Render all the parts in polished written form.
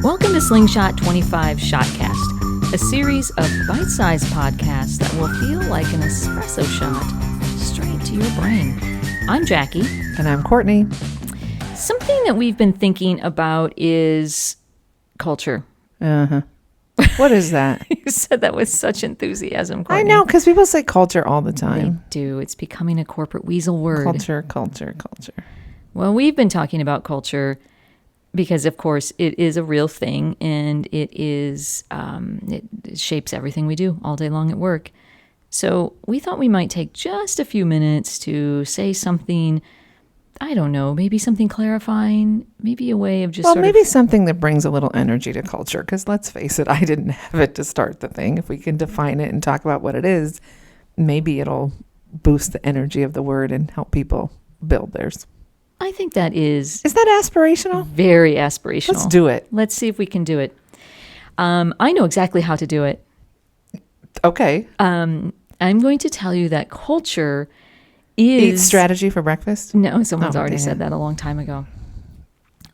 Welcome to Slingshot 25 Shotcast, a series of bite-sized podcasts that will feel like an espresso shot straight to your brain. I'm Jackie. And I'm Courtney. Something that we've been thinking about is culture. What is that? You said that with such enthusiasm, Courtney. I know, because people say culture all the time. They do. It's becoming a corporate weasel word. Culture. Well, we've been talking about culture because, of course, it is a real thing, and it is it shapes everything we do all day long at work. So we thought we might take just a few minutes to say something, I don't know, maybe something clarifying, maybe a way of just maybe something that brings a little energy to culture, because let's face it, I didn't have it to start the thing. If we can define it and talk about what it is, maybe it'll boost the energy of the word and help people build theirs. I think that is... Is that aspirational? Very aspirational. Let's do it. Let's see if we can do it. I know exactly how to do it. Okay. I'm going to tell you that culture is... Eat strategy for breakfast? No, someone's already said that a long time ago.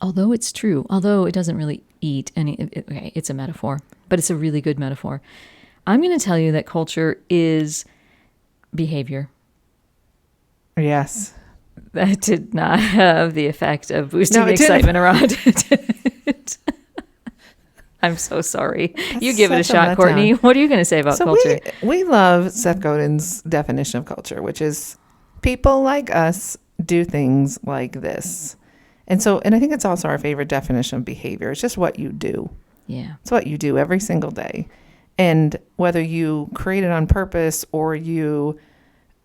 Although it's true. Although it doesn't really eat any... Okay, it's a metaphor, but it's a really good metaphor. I'm going to tell you that culture is behavior. Yes. That did not have the effect of boosting the excitement around it. I'm so sorry. You give it a shot, Courtney. What are you going to say about culture? We love Seth Godin's definition of culture, which is people like us do things like this. And I think it's also our favorite definition of behavior. It's just what you do. Yeah. It's what you do every single day. And whether you create it on purpose or you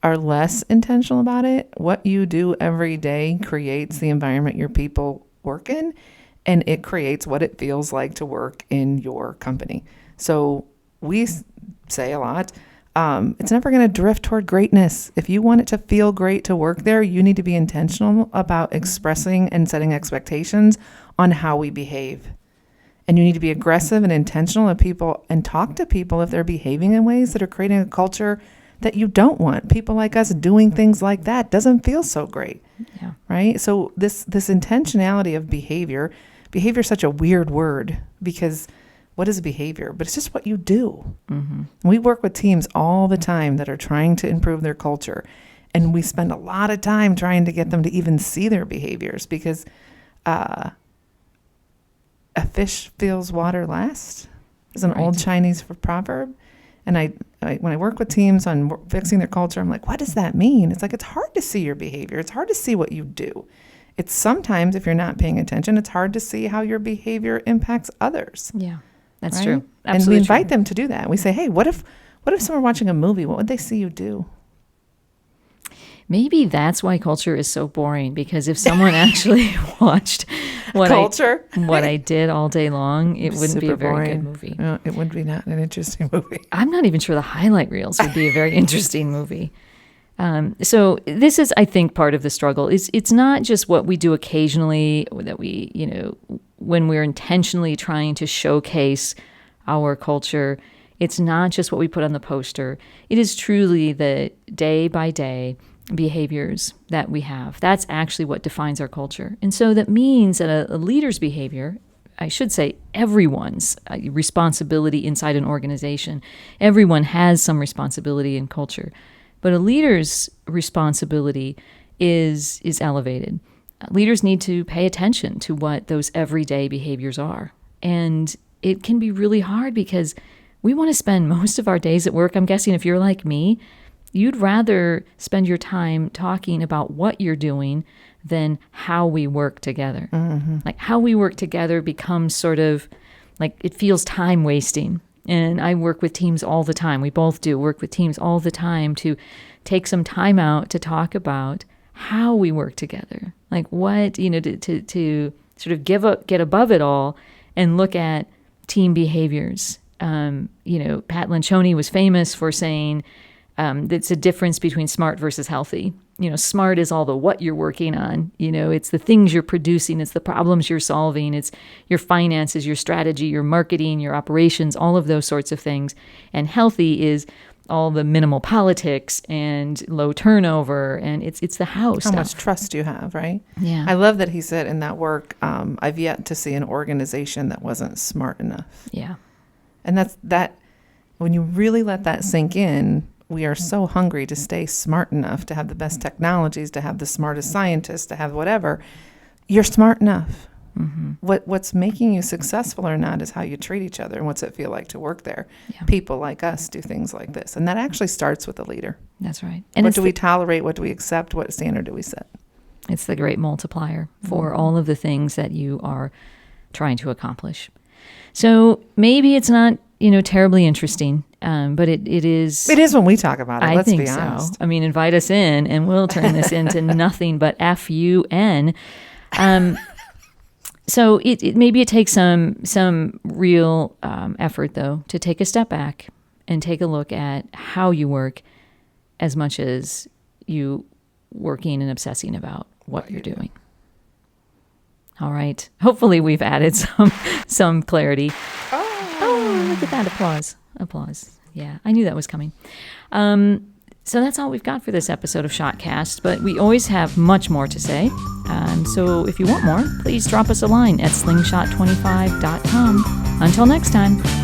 are less intentional about it, what you do every day creates the environment your people work in, and it creates what it feels like to work in your company. So we say a lot, it's never going to drift toward greatness. If you want it to feel great to work there, you need to be intentional about expressing and setting expectations on how we behave. And you need to be aggressive and intentional with people and talk to people if they're behaving in ways that are creating a culture that you don't want. People like us doing things like that doesn't feel so great. Yeah. Right? So this intentionality of behavior is such a weird word, because what is behavior? But it's just what you do. Mm-hmm. We work with teams all the time that are trying to improve their culture. And we spend a lot of time trying to get them to even see their behaviors, because a fish feels water last is an old Chinese proverb. And I when I work with teams on fixing their culture, I'm like, what does that mean? It's like, it's hard to see your behavior. It's hard to see what you do. It's sometimes, if you're not paying attention, it's hard to see how your behavior impacts others. Yeah, that's true. Absolutely. And we invite them to do that. We say, hey, what if someone watching a movie, what would they see you do? Maybe that's why culture is so boring, because if someone actually watched what I did all day long, it wouldn't be a very good movie. No, it would be not an interesting movie. I'm not even sure the highlight reels would be a very interesting movie. So this is, I think, part of the struggle. It's not just what we do occasionally that we, when we're intentionally trying to showcase our culture. It's not just what we put on the poster. It is truly the day by day behaviors that we have. That's actually what defines our culture. And so that means that a leader's behavior, I should say everyone's responsibility inside an organization, everyone has some responsibility in culture, but a leader's responsibility is elevated. Leaders need to pay attention to what those everyday behaviors are. And it can be really hard, because we want to spend most of our days at work. I'm guessing if you're like me, you'd rather spend your time talking about what you're doing than how we work together. Mm-hmm. Like, how we work together becomes sort of like, it feels time wasting. And I work with teams all the time. We both do work with teams all the time to take some time out to talk about how we work together. Like, what, to sort of get above it all and look at team behaviors. Pat Lencioni was famous for saying, it's a difference between smart versus healthy. Smart is all the what you're working on. It's the things you're producing. It's the problems you're solving. It's your finances, your strategy, your marketing, your operations, all of those sorts of things. And healthy is all the minimal politics and low turnover, and it's the house How stuff. much trust you have, right? Yeah. I love that he said in that work, I've yet to see an organization that wasn't smart enough. Yeah. And that when you really let that sink in, we are so hungry to stay smart enough, to have the best technologies, to have the smartest scientists, to have whatever. You're smart enough. Mm-hmm. What's making you successful or not is how you treat each other and what's it feel like to work there. Yeah. People like us do things like this. And that actually starts with a leader. That's right. And What do we tolerate? What do we accept? What standard do we set? It's the great multiplier for all of the things that you are trying to accomplish. So maybe it's not, terribly interesting, but it is. It is when we talk about it. I Let's think be so. honest. I mean, invite us in, and we'll turn this into nothing but FUN. So maybe it takes some real effort, though, to take a step back and take a look at how you work, as much as you working and obsessing about what you're doing. All right. Hopefully, we've added some clarity. Oh, look at that applause. Yeah, I knew that was coming. So that's all we've got for this episode of Shotcast, but we always have much more to say. So if you want more, please drop us a line at slingshot25.com. Until next time.